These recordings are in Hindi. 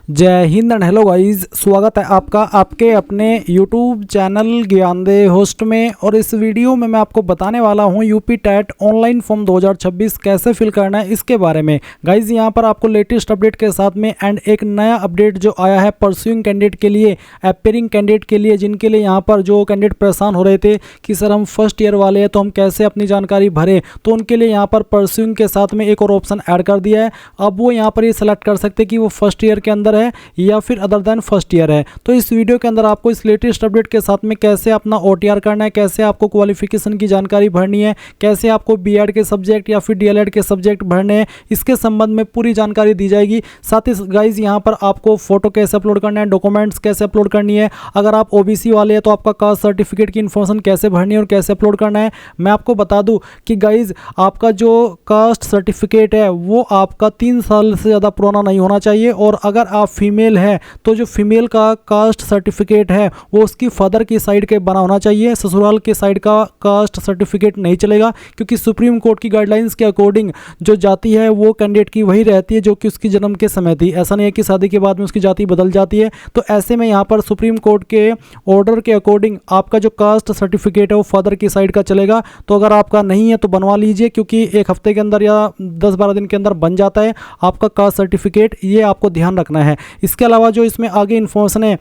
जय हिंद एंड हेलो गाइस, स्वागत है आपका आपके अपने YouTube चैनल ज्ञानदेह होस्ट में। और इस वीडियो में मैं आपको बताने वाला हूं यूपी टेट ऑनलाइन फॉर्म 2026 कैसे फिल करना है इसके बारे में। गाइस यहां पर आपको लेटेस्ट अपडेट के साथ में एंड एक नया अपडेट जो आया है परस्यूइंग कैंडिडेट के लिए, एपियरिंग कैंडिडेट के लिए, जिनके लिए यहां पर जो कैंडिडेट परेशान हो रहे थे कि सर हम फर्स्ट ईयर वाले हैं तो हम कैसे अपनी जानकारी भरें, तो उनके लिए यहाँ पर परस्यूइंग के साथ में एक और ऑप्शन ऐड कर दिया है। अब वो यहाँ पर ये सेलेक्ट कर सकते कि वो फर्स्ट ईयर के अंदर है या फिर अदर देन फर्स्ट ईयर है। तो इस वीडियो के अंदर आपको इस लेटेस्ट अपडेट के साथ में कैसे अपना OTR करना है, कैसे आपको क्वालिफिकेशन की जानकारी भरनी है, कैसे आपको B.Ed के सब्जेक्ट या फिर D.El.Ed के सब्जेक्ट भरने हैं, इसके संबंध में पूरी जानकारी दी जाएगी। साथ ही गाइज यहाँ पर आपको फोटो कैसे अपलोड करना है, डॉक्यूमेंट्स कैसे अपलोड करनी है, अगर आप OBC वाले हैं तो आपका कास्ट सर्टिफिकेट की इन्फॉर्मेशन कैसे भरनी है और कैसे अपलोड करना है। मैं आपको बता दूं कि गाइज आपका जो कास्ट सर्टिफिकेट है वो आपका 3 साल से ज़्यादा पुराना नहीं होना चाहिए, और अगर आप फीमेल है तो जो फीमेल का कास्ट सर्टिफिकेट है वो उसकी फादर की साइड के बना होना चाहिए, ससुराल के साइड का कास्ट सर्टिफिकेट नहीं चलेगा, क्योंकि सुप्रीम कोर्ट की गाइडलाइंस के अकॉर्डिंग जो जाति है वो कैंडिडेट की वही रहती है जो कि उसकी जन्म के समय थी। ऐसा नहीं है कि शादी के बाद में उसकी जाति बदल जाती है। तो ऐसे में यहाँ पर सुप्रीम कोर्ट के ऑर्डर के अकॉर्डिंग आपका जो कास्ट सर्टिफिकेट है वो फादर की साइड का चलेगा। तो अगर आपका नहीं है तो बनवा लीजिए, क्योंकि एक हफ्ते के अंदर या 10-12 दिन के अंदर बन जाता है आपका कास्ट सर्टिफिकेट, ये आपको ध्यान रखना है। इसके अलावा जो इसमें आगे इन्फॉर्मेशन है,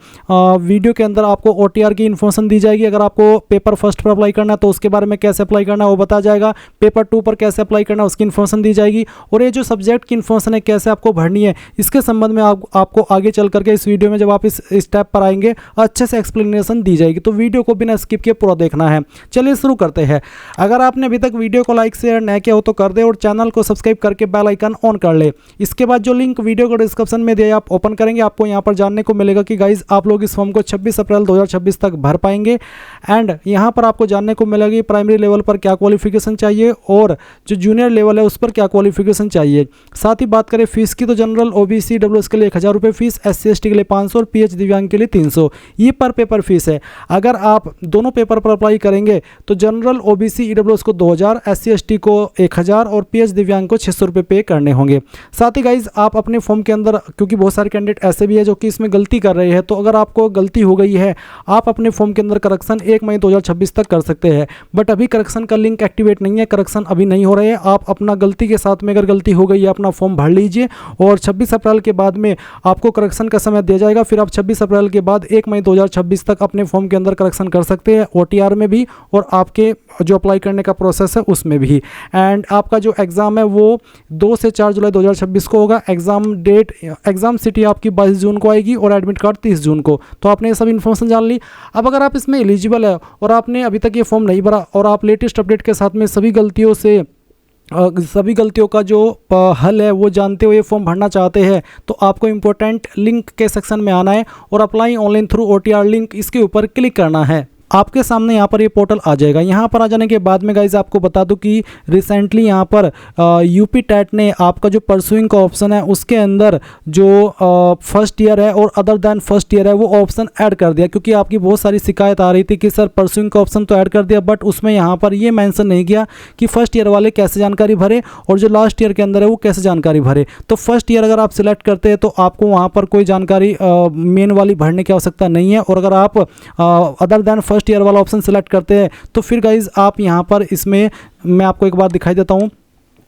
वीडियो के अंदर आपको OTR की इन्फॉर्मेशन दी जाएगी। अगर आपको पेपर फर्स्ट पर अप्लाई करना है तो उसके बारे में कैसे अप्लाई करना है वो बताया जाएगा, पेपर 2 पर कैसे अप्लाई करना है उसकी इन्फॉर्मेशन दी जाएगी, और ये जो सब्जेक्ट की इन्फॉर्मेशन है कैसे आपको भरनी है इसके संबंध में आपको आगे चल करके इस वीडियो में जब आप इस स्टेप पर आएंगे अच्छे से एक्सप्लेनेशन दी जाएगी। तो वीडियो को बिना स्किप किए पूरा देखना है। चलिए शुरू करते हैं। अगर आपने अभी तक वीडियो को लाइक शेयर नहीं किया हो तो कर दे, और चैनल को सब्सक्राइब करके बेल आइकन ऑन कर ले। इसके बाद जो लिंक वीडियो को डिस्क्रिप्शन में दिया आप ओपन करेंगे, आपको यहाँ पर जानने को मिलेगा कि गाइज आप लोग इस फॉर्म को 26 अप्रैल 2026 तक भर पाएंगे। एंड यहाँ पर आपको जानने को मिलेगा कि प्राइमरी लेवल पर क्या क्वालिफिकेशन चाहिए और जो जूनियर लेवल है उस पर क्या क्वालिफिकेशन चाहिए। साथ ही बात करें फीस की तो जनरल OBC EWS के लिए 1000 रुपये फीस, SC ST के लिए 500 और PH दिव्यांग के लिए 300, ये पर पेपर फीस है। अगर आप दोनों पेपर पर अप्लाई करेंगे तो जनरल OBC EWS को 2000, SC ST को 1000 और PH दिव्यांग को 600 रुपये पे करने होंगे। साथ ही गाइज आप अपने फॉर्म के अंदर, क्योंकि बहुत सारे कैंडिडेट ऐसे भी है जो कि इसमें गलती कर रहे हैं, तो अगर आपको गलती हो गई है आप अपने फॉर्म के अंदर करेक्शन 1 मई 2026 तक कर सकते हैं। बट अभी करेक्शन का लिंक एक्टिवेट नहीं है, करेक्शन अभी नहीं हो रहे हैं। आप अपना गलती के साथ में अगर गलती हो गई है अपना फॉर्म भर लीजिए, और 26 अप्रैल के बाद में आपको करेक्शन का समय दिया जाएगा। फिर आप 26 अप्रैल के बाद 1 मई 2026 तक अपने फॉर्म के अंदर करेक्शन कर सकते हैं, OTR में भी और आपके जो अप्लाई करने का प्रोसेस है उसमें भी। एंड आपका जो एग्ज़ाम है वो 2 से 4 जुलाई 2026 को होगा। एग्ज़ाम सिटी आपकी 22 जून को आएगी और एडमिट कार्ड 30 जून को। तो आपने ये सब इन्फॉर्मेशन जान ली। अब अगर आप इसमें एलिजिबल है और आपने अभी तक ये फॉर्म नहीं भरा और आप लेटेस्ट अपडेट के साथ में सभी गलतियों का जो हल है वो जानते हुए फॉर्म भरना चाहते हैं, तो आपको इंपॉर्टेंट लिंक के सेक्शन में आना है और apply online through OTR link, इसके ऊपर क्लिक करना है। आपके सामने यहाँ पर ये पोर्टल आ जाएगा। यहाँ पर आ जाने के बाद में गाइज आपको बता दूं कि रिसेंटली यहाँ पर यूपी टेट ने आपका जो परस्यूइंग का ऑप्शन है उसके अंदर जो फर्स्ट ईयर है और अदर देन फर्स्ट ईयर है वो ऑप्शन ऐड कर दिया, क्योंकि आपकी बहुत सारी शिकायत आ रही थी कि सर परस्यूइंग का ऑप्शन तो ऐड कर दिया बट उसमें यहाँ पर ये मेंशन नहीं किया कि फर्स्ट ईयर वाले कैसे जानकारी भरे और जो लास्ट ईयर के अंदर है वो कैसे जानकारी भरे। तो फर्स्ट ईयर अगर आप सिलेक्ट करते हैं तो आपको वहाँ पर कोई जानकारी मेन वाली भरने की आवश्यकता नहीं है, और अगर आप अदर देन फर्स्ट ईयर वाला ऑप्शन सेलेक्ट करते हैं तो फिर गाइज आप यहां पर, इसमें मैं आपको एक बार दिखाई देता हूं।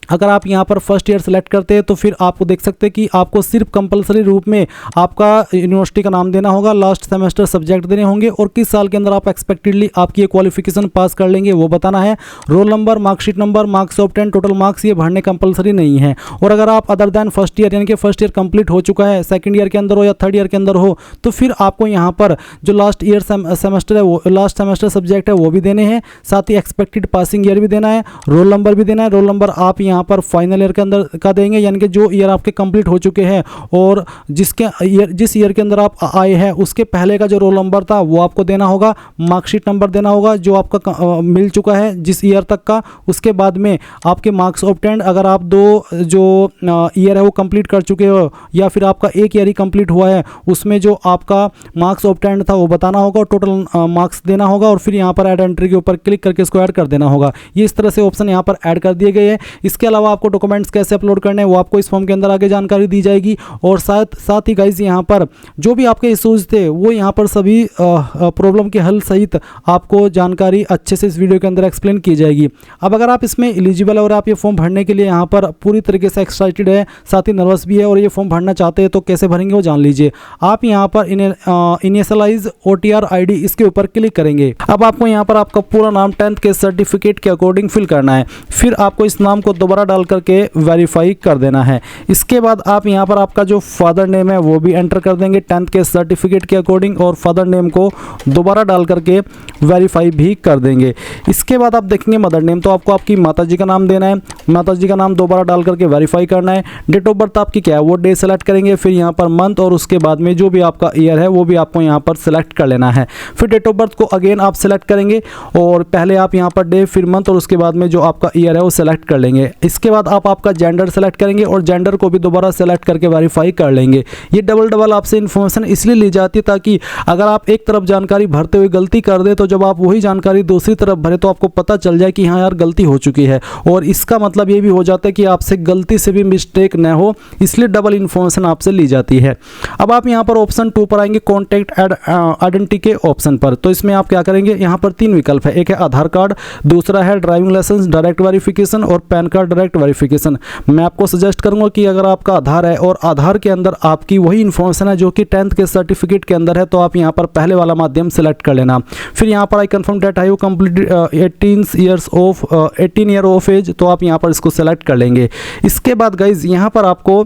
अगर आप यहाँ पर फर्स्ट ईयर सेलेक्ट करते हैं तो फिर आपको देख सकते हैं कि आपको सिर्फ कंपलसरी रूप में आपका यूनिवर्सिटी का नाम देना होगा, लास्ट सेमेस्टर सब्जेक्ट देने होंगे और किस साल के अंदर आप एक्सपेक्टेडली आपकी क्वालिफिकेशन पास कर लेंगे वो बताना है। Roll number, marksheet number, marks obtain, total marks ये भरने कंपलसरी नहीं है। और अगर आप अदर देन फर्स्ट ईयर यानी कि फर्स्ट ईयर कंप्लीट हो चुका है, सेकेंड ईयर के अंदर हो या थर्ड ईयर के अंदर हो, तो फिर आपको यहाँ पर जो लास्ट ईयर सेमेस्टर है वो, लास्ट सेमेस्टर सब्जेक्ट है वो भी देने हैं। साथ ही एक्सपेक्टेड पासिंग ईयर भी देना है, रोल नंबर भी देना है। रोल नंबर आप यहाँ पर फाइनल ईयर के अंदर का देंगे, यानी कि जो ईयर आपके कंप्लीट हो चुके हैं और जिस ईयर के अंदर आप आए हैं उसके पहले का जो रोल नंबर था वो आपको देना होगा। मार्कशीट नंबर देना होगा जो आपका मिल चुका है जिस ईयर तक का। उसके बाद में आपके मार्क्स ऑब्टेन्ड, अगर आप 2 जो ईयर है वो कंप्लीट कर चुके हो या फिर आपका 1 ईयर ही कंप्लीट हुआ है उसमें जो आपका मार्क्स ऑब्टेन्ड था वो बताना होगा और टोटल मार्क्स देना होगा, और फिर यहाँ पर ऐड एंट्री के ऊपर क्लिक करके इसको ऐड कर देना होगा। ये इस तरह से ऑप्शन यहाँ पर ऐड कर दिए गए हैं। इसके अलावा आपको डॉक्यूमेंट्स कैसे अपलोड करने हैं वो आपको इस फॉर्म के अंदर आगे जानकारी दी जाएगी। और साथ ही गाइज यहाँ पर जो भी आपके इश्यूज थे वो यहाँ पर सभी प्रॉब्लम के हल सहित आपको जानकारी अच्छे से इस वीडियो के अंदर एक्सप्लेन की जाएगी। अब अगर आप इसमें एलिजिबल है और आप ये फॉर्म भरने के लिए यहाँ पर पूरी तरीके से एक्साइटेड है, साथ ही नर्वस भी है और ये फॉर्म भरना चाहते हैं तो कैसे भरेंगे वो जान लीजिए। आप यहाँ पर इनिशियलाइज OTR ID इसके ऊपर क्लिक करेंगे। अब आपको यहाँ पर आपका पूरा नाम 10th के सर्टिफिकेट के अकॉर्डिंग फिल करना है। फिर आपको इस नाम को दोबारा डाल करके वेरीफाई कर देना है। इसके बाद आप यहाँ पर आपका जो फादर नेम है वो भी एंटर कर देंगे 10th के सर्टिफिकेट के अकॉर्डिंग और फादर नेम को दोबारा डाल करके वेरीफाई भी कर देंगे। इसके बाद आप देखेंगे मदर नेम, तो आपको आपकी माता जी का नाम देना है, माता जी का नाम दोबारा डाल करके वेरीफाई करना है। डेट ऑफ बर्थ आपकी क्या है वो डे सेलेक्ट करेंगे, फिर यहाँ पर मंथ और उसके बाद में जो भी आपका ईयर है वो भी आपको यहाँ पर सेलेक्ट कर लेना है। फिर डेट ऑफ बर्थ को अगेन आप सेलेक्ट करेंगे और पहले आप यहाँ पर डे फिर मंथ और उसके बाद में जो आपका ईयर है वो सेलेक्ट कर लेंगे। इसके बाद आप आपका जेंडर सेलेक्ट करेंगे और जेंडर को भी दोबारा सेलेक्ट करके वेरीफाई कर लेंगे। ये डबल आपसे इन्फॉर्मेशन इसलिए ली जाती है ताकि अगर आप एक तरफ जानकारी भरते हुए गलती कर दे तो जब आप वही जानकारी दूसरी तरफ भरे तो आपको पता चल जाए कि हाँ यार गलती हो चुकी है, और इसका मतलब ये भी हो जाता है कि आपसे गलती से भी मिस्टेक न हो, इसलिए डबल इन्फॉर्मेशन आपसे ली जाती है। अब आप यहाँ पर ऑप्शन 2 पर आएंगे कॉन्टैक्ट आइडेंटिटी के ऑप्शन पर। तो इसमें आप क्या करेंगे, यहाँ पर 3 विकल्प है, एक है आधार कार्ड, दूसरा है ड्राइविंग लाइसेंस डायरेक्ट वेरिफिकेशन और पैन कार्ड डायरेक्ट वेरिफिकेशन। मैं आपको सजेस्ट करूंगा कि अगर आपका आधार है और आधार के अंदर आपकी वही इन्फॉर्मेशन है जो कि 10th के सर्टिफिकेट के अंदर है तो आप यहाँ पर पहले वाला माध्यम सेलेक्ट कर लेना। फिर यहाँ पर आई कंफर्म डेट है वो कंप्लीट 18 ईयर ऑफ एज, तो आप यहाँ पर इसको सेलेक्ट कर लेंगे। इसके बाद गाइज यहाँ पर आपको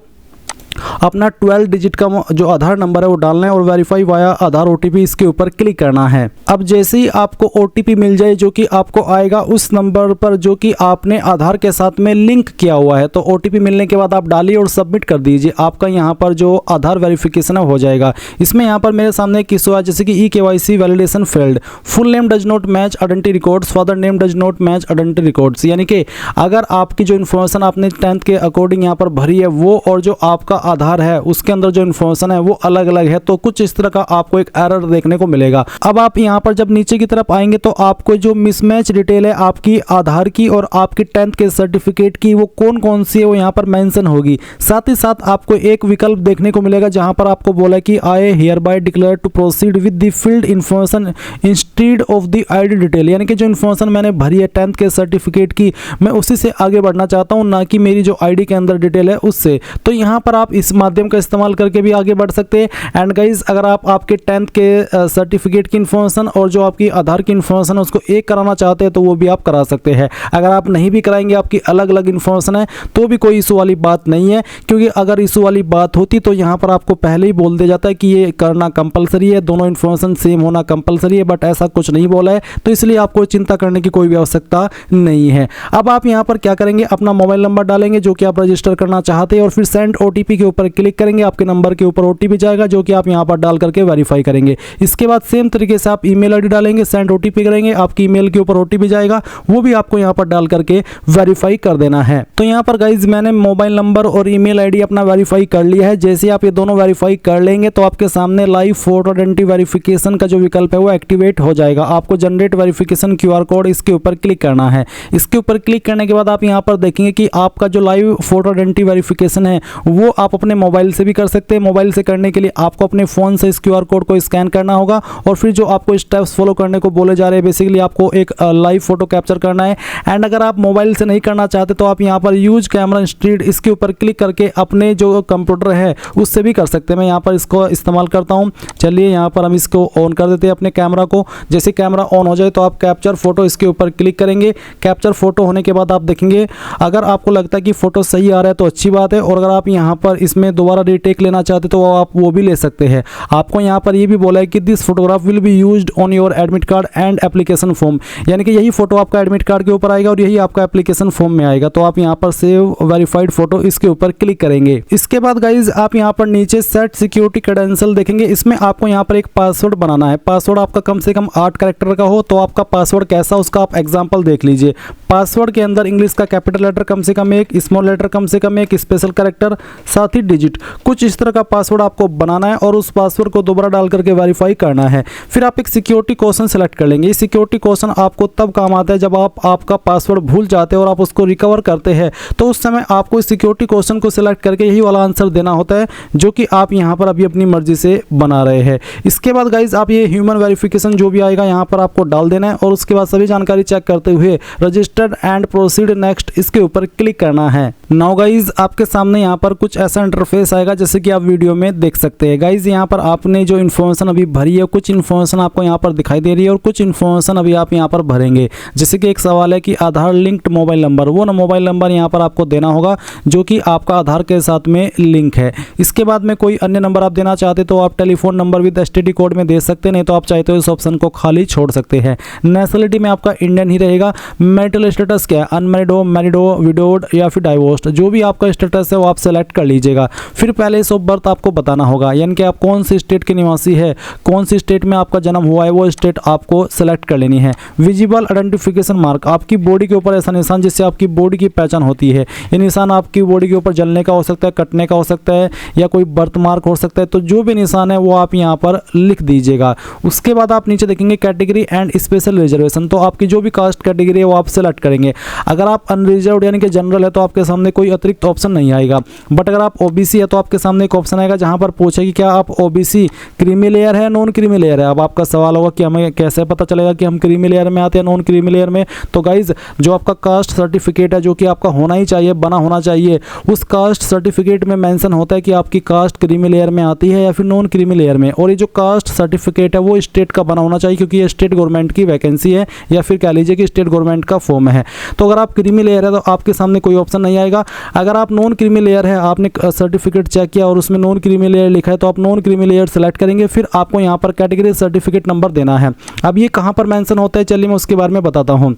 अपना 12 डिजिट का जो आधार नंबर है वो डालना है और वेरीफाई वाया आधार OTP इसके ऊपर क्लिक करना है। अब जैसे ही आपको OTP मिल जाए जो कि आपको आएगा उस नंबर पर जो कि आपने आधार के साथ में लिंक किया हुआ है, तो OTP मिलने के बाद आप डालिए और सबमिट कर दीजिए। आपका यहाँ पर जो आधार वेरिफिकेशन हो जाएगा। इसमें यहाँ पर मेरे सामने एक इशू है जैसे कि EKYC validation failed, full name does not match identity records, father name does not match identity records, यानी कि अगर आपकी जो इन्फॉर्मेशन आपने 10th के अकॉर्डिंग यहाँ पर भरी है वो और जो आपका आधार है उसके अंदर जो इन्फॉर्मेशन है वो अलग अलग है, तो कुछ इस तरह का आपको एक एरर देखने को मिलेगा। अब आप यहाँ पर जब नीचे की तरफ आएंगे तो आपको जो मिसमैच डिटेल है आपकी आधार की और आपकी 10th के सर्टिफिकेट की वो कौन कौन सी है वो यहाँ पर मेंशन होगी। साथ ही साथ आपको एक विकल्प देखने को मिलेगा जहाँ पर आपको बोला कि I hereby declare to proceed with the filled information instead of the ID detail, यानी कि जो इन्फॉर्मेशन मैंने भरी है 10th के सर्टिफिकेट की मैं उसी से आगे बढ़ना चाहता हूँ, ना कि मेरी जो ID के अंदर डिटेल है उससे। तो यहाँ पर आप इस माध्यम का इस्तेमाल करके भी आगे बढ़ सकते हैं। एंड गाइज अगर आप आपके 10th के सर्टिफिकेट की इन्फॉर्मेशन और जो आपकी आधार की इन्फॉर्मेशन है उसको एक कराना चाहते हैं तो वो भी आप करा सकते हैं। अगर आप नहीं भी कराएंगे, आपकी अलग अलग इन्फॉर्मेशन है तो भी कोई इशू वाली बात नहीं है, क्योंकि अगर इशू वाली बात होती तो यहाँ पर आपको पहले ही बोल दिया जाता है कि ये करना कंपलसरी है, दोनों इन्फॉर्मेशन सेम होना कंपलसरी है, बट ऐसा कुछ नहीं बोला है, तो इसलिए आपको चिंता करने की कोई भी आवश्यकता नहीं है। अब आप यहाँ पर क्या करेंगे, अपना मोबाइल नंबर डालेंगे जो कि आप रजिस्टर करना चाहते हैं और फिर सेंड OTP के ऊपर क्लिक करेंगे। आपके नंबर के ऊपर OTP जाएगा जो कि आप यहाँ पर डाल करके वेरीफाई करेंगे। इसके बाद सेम तरीके से आप ईमेल ID डालेंगे, सेंड OTP करेंगे, आपकी ईमेल के ऊपर OTP जाएगा, वो भी आपको यहाँ पर डाल करके वेरीफाई कर देना है। तो यहाँ पर गाइज मैंने मोबाइल नंबर और ईमेल ID अपना वेरीफाई कर लिया है। जैसे आप ये दोनों वेरीफाई कर लेंगे तो आपके सामने लाइव फोटो आइडेंटिटी वेरिफिकेशन का जो विकल्प है वो एक्टिवेट हो जाएगा। आपको जनरेट वेरिफिकेशन QR कोड इसके ऊपर क्लिक करना है। इसके ऊपर क्लिक करने के बाद आप यहाँ पर देखेंगे कि आपका जो लाइव फोटो आइडेंटिटी वेरिफिकेशन है वो आप अपने मोबाइल से भी कर सकते हैं। मोबाइल से करने के लिए आपको अपने फ़ोन से इस QR कोड को स्कैन करना होगा और फिर जो आपको स्टेप्स फॉलो करने को बोले जा रहे हैं, बेसिकली आपको एक लाइव फोटो कैप्चर करना है। एंड अगर आप मोबाइल से नहीं करना चाहते तो आप यहाँ पर यूज कैमरा इंस्टेड इसके ऊपर क्लिक करके अपने जो कंप्यूटर है उससे भी कर सकते हैं। मैं यहाँ पर इसको इस्तेमाल करता हूँ। चलिए यहाँ पर हम इसको ऑन कर देते हैं अपने कैमरा को। जैसे कैमरा ऑन हो जाए तो आप कैप्चर फोटो इसके ऊपर क्लिक करेंगे। कैप्चर फोटो होने के बाद आप देखेंगे अगर आपको लगता है कि फोटो सही आ रहा है तो अच्छी बात है, और अगर आप यहाँ पर इसमें दोबारा रीटेक लेना चाहते तो आप वो भी ले सकते हैं। आपको यहाँ पर ये भी बोला है कि this photograph will be used on your admit card and application form, यानी कि यही फोटो आपका एडमिट कार्ड के ऊपर आएगा और यही आपका एप्लीकेशन फॉर्म में आएगा। तो आप यहाँ पर सेव वेरीफाइड फोटो इसके ऊपर क्लिक करेंगे। इसके बाद गाइज आप यहाँ पर नीचे सेट सिक्योरिटी क्रेडेंशियल देखेंगे। इसमें आपको यहाँ पर एक पासवर्ड बनाना है। पासवर्ड आपका कम से कम 8 कैरेक्टर का हो। तो आपका पासवर्ड कैसा उसका आप एग्जाम्पल देख लीजिए। पासवर्ड के अंदर इंग्लिश का कैपिटल लेटर कम से कम 1, स्मॉल लेटर कम से कम 1, स्पेशल कैरेक्टर, साथ 7 ही डिजिट कुछ इस तरह का पासवर्ड आपको बनाना है और उस पासवर्ड को दोबारा डाल करके वेरीफाई करना है। फिर आप एक सिक्योरिटी क्वेश्चन सेलेक्ट कर लेंगे। ये सिक्योरिटी क्वेश्चन आपको तब काम आता है जब आप आपका पासवर्ड भूल जाते हैं और आप उसको रिकवर करते हैं, तो उस समय आपको इस सिक्योरिटी क्वेश्चन को सिलेक्ट करके यही वाला आंसर देना होता है जो कि आप यहाँ पर अभी अपनी मर्जी से बना रहे हैं। इसके बाद गाइज आप ये ह्यूमन वेरिफिकेशन जो भी आएगा यहाँ पर आपको डाल देना है और उसके बाद सभी जानकारी चेक करते हुए रजिस्टर्ड एंड प्रोसीड नेक्स्ट इसके ऊपर क्लिक करना है। नाउ गाइज आपके सामने यहाँ पर कुछ ऐसा इंटरफेस आएगा जैसे कि आप वीडियो में देख सकते हैं। गाइज यहाँ पर आपने जो इन्फॉर्मेशन अभी भरी है, कुछ इन्फॉर्मेशन आपको यहाँ पर दिखाई दे रही है और कुछ इन्फॉर्मेशन अभी आप यहाँ पर भरेंगे। जैसे कि एक सवाल है कि आधार लिंक्ड मोबाइल नंबर, वो मोबाइल नंबर यहाँ पर आपको देना होगा जो कि आपका आधार के साथ में लिंक है। इसके बाद में कोई अन्य नंबर आप देना चाहते तो आप telephone number with STD code में दे सकते हैं, नहीं तो आप चाहते हो इस ऑप्शन को खाली छोड़ सकते हैं। नेशनलिटी में आपका इंडियन ही रहेगा। मैरिटल स्टेटस क्या है, अनमैरिड हो, मैरिड हो, विडोड या फिर डाइवोर्स्ड, जो भी आपका स्टेटस है वो आप सेलेक्ट कर लीजिएगा। फिर प्लेस ऑफ बर्थ आपको बताना होगा, यानी कि आप कौन सी स्टेट के निवासी है, कौन सी स्टेट में आपका जन्म हुआ है, वो स्टेट आपको सेलेक्ट कर लेनी है। विजिबल आइडेंटिफिकेशन मार्क, आपकी बॉडी के ऊपर ऐसा निशान जिससे आपकी बॉडी की पहचान होती है। ये निशान आपकी बॉडी के ऊपर जलने का हो सकता है, कटने का हो सकता है या कोई बर्थ मार्क हो सकता है, तो जो भी निशान है वो आप यहाँ पर लिख दीजिएगा। उसके बाद आप नीचे देखेंगे कैटेगरी एंड स्पेशल रिजर्वेशन, तो आपकी जो भी कास्ट कैटेगरी है वो आप सेलेक्ट करेंगे। अगर आप अनरिजर्व्ड यानी कि जनरल है तो आपके सामने कोई अतिरिक्त ऑप्शन नहीं आएगा, बट अगर आप ओबीसी है तो आपके सामने एक ऑप्शन आएगा जहां पर पूछेगी क्या आप ओबीसी क्रीमी लेयर है, नॉन क्रीमी लेयर है। अब आपका सवाल होगा कि हमें कैसे पता चलेगा कि हम क्रीमी लेयर में आते हैं नॉन क्रीमी लेयर में। तो गाइज जो आपका कास्ट सर्टिफिकेट है जो कि आपका होना ही चाहिए, बना होना चाहिए, उस कास्ट सर्टिफिकेट में मेंशन होता है कि आपकी कास्ट क्रीमी लेयर में आती है या फिर नॉन क्रीमी लेयर में। और ये जो कास्ट सर्टिफिकेट है वो स्टेट का बना होना चाहिए क्योंकि ये स्टेट गवर्नमेंट की वैकेंसी है या फिर कह लीजिए कि स्टेट गवर्नमेंट का फॉर्म है। तो अगर आप क्रीमी लेयर है तो आपके सामने कोई ऑप्शन नहीं आएगा। अगर आप नॉन क्रीमी लेयर है, आपने सर्टिफिकेट चेक किया और उसमें नॉन क्रीमी लेयर लिखा है तो आप नॉन क्रीमी लेयर सेलेक्ट करेंगे। फिर आपको यहाँ पर कैटेगरी सर्टिफिकेट नंबर देना है। अब ये कहाँ पर मेंशन होता है चलिए मैं उसके बारे में बताता हूँ।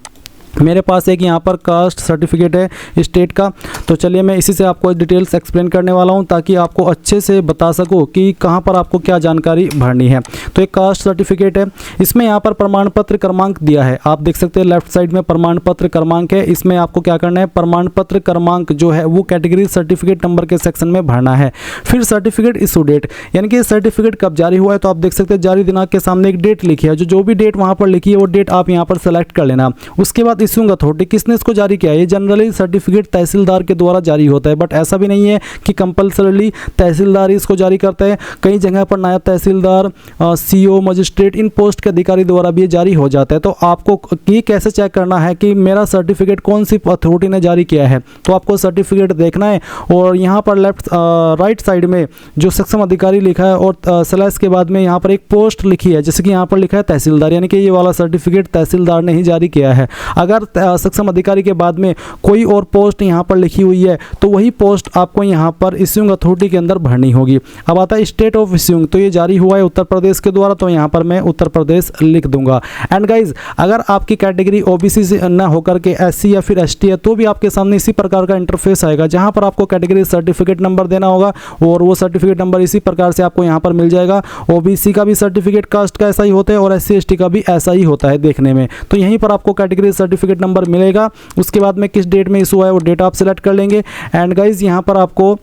मेरे पास एक यहाँ पर कास्ट सर्टिफिकेट है स्टेट का, तो चलिए मैं इसी से आपको डिटेल्स एक्सप्लेन करने वाला हूँ ताकि आपको अच्छे से बता सकूँ कि कहाँ पर आपको क्या जानकारी भरनी है। तो एक कास्ट सर्टिफिकेट है, इसमें यहाँ पर प्रमाण पत्र क्रमांक दिया है, आप देख सकते हैं लेफ्ट साइड में प्रमाण पत्र क्रमांक है। इसमें आपको क्या करना है, प्रमाण पत्र क्रमांक जो है वो कैटेगरी सर्टिफिकेट नंबर के सेक्शन में भरना है। फिर सर्टिफिकेट इशू डेट, यानी कि सर्टिफिकेट कब जारी हुआ है, तो आप देख सकते हैं जारी दिनांक के सामने एक डेट लिखी है, जो भी डेट वहाँ पर लिखी है वो डेट आप यहाँ पर सेलेक्ट कर लेना। उसके बाद इशूइंग अथॉरिटी, किसने इसको जारी किया है, ये जनरली सर्टिफिकेट तहसीलदार के द्वारा जारी होता है, बट ऐसा भी नहीं है कि कंपलसरीली तहसीलदार इसको जारी करता है। कई जगह पर नायब तहसीलदार, सीओ, मजिस्ट्रेट, इन पोस्ट के अधिकारी द्वारा भी ये जारी हो जाता है। तो आपको ये कैसे चेक करना है कि मेरा सर्टिफिकेट कौन सी अथॉरिटी ने जारी किया है, तो आपको सर्टिफिकेट देखना है और यहाँ पर राइट साइड में जो सक्षम अधिकारी लिखा है और स्लैश के बाद में यहाँ पर एक पोस्ट लिखी है, जैसे कि यहाँ पर लिखा है तहसीलदार, यानी कि ये वाला सर्टिफिकेट तहसीलदार ने ही जारी किया है। अगर सक्षम अधिकारी के बाद में कोई और पोस्ट यहाँ पर लिखी हुई है तो वही पोस्ट आपको यहाँ पर इश्यूइंग अथॉरिटी के अंदर भरनी होगी। अब आता है स्टेट ऑफ इश्यूइंग, तो ये जारी हुआ है उत्तर प्रदेश के द्वारा, तो यहाँ पर मैं उत्तर प्रदेश लिख दूंगा। एंड गाइज अगर आपकी कैटेगरी ओबीसी से न होकर के एससी या फिर एसटी है तो भी आपके सामने इसी प्रकार का इंटरफेस आएगा जहाँ पर आपको कैटेगरी सर्टिफिकेट नंबर देना होगा और वो सर्टिफिकेट नंबर इसी प्रकार से आपको यहाँ पर मिल जाएगा। ओबीसी का भी सर्टिफिकेट कास्ट का ऐसा ही होता है और एससी एसटी का भी ऐसा ही होता है देखने में, तो यहीं पर आपको कैटेगरी सर्टिफिकेट नंबर मिलेगा। उसके बाद में किस डेट में इशू है वो डेट आप सिलेक्ट कर लेंगे। एंड गाइज यहाँ पर आपको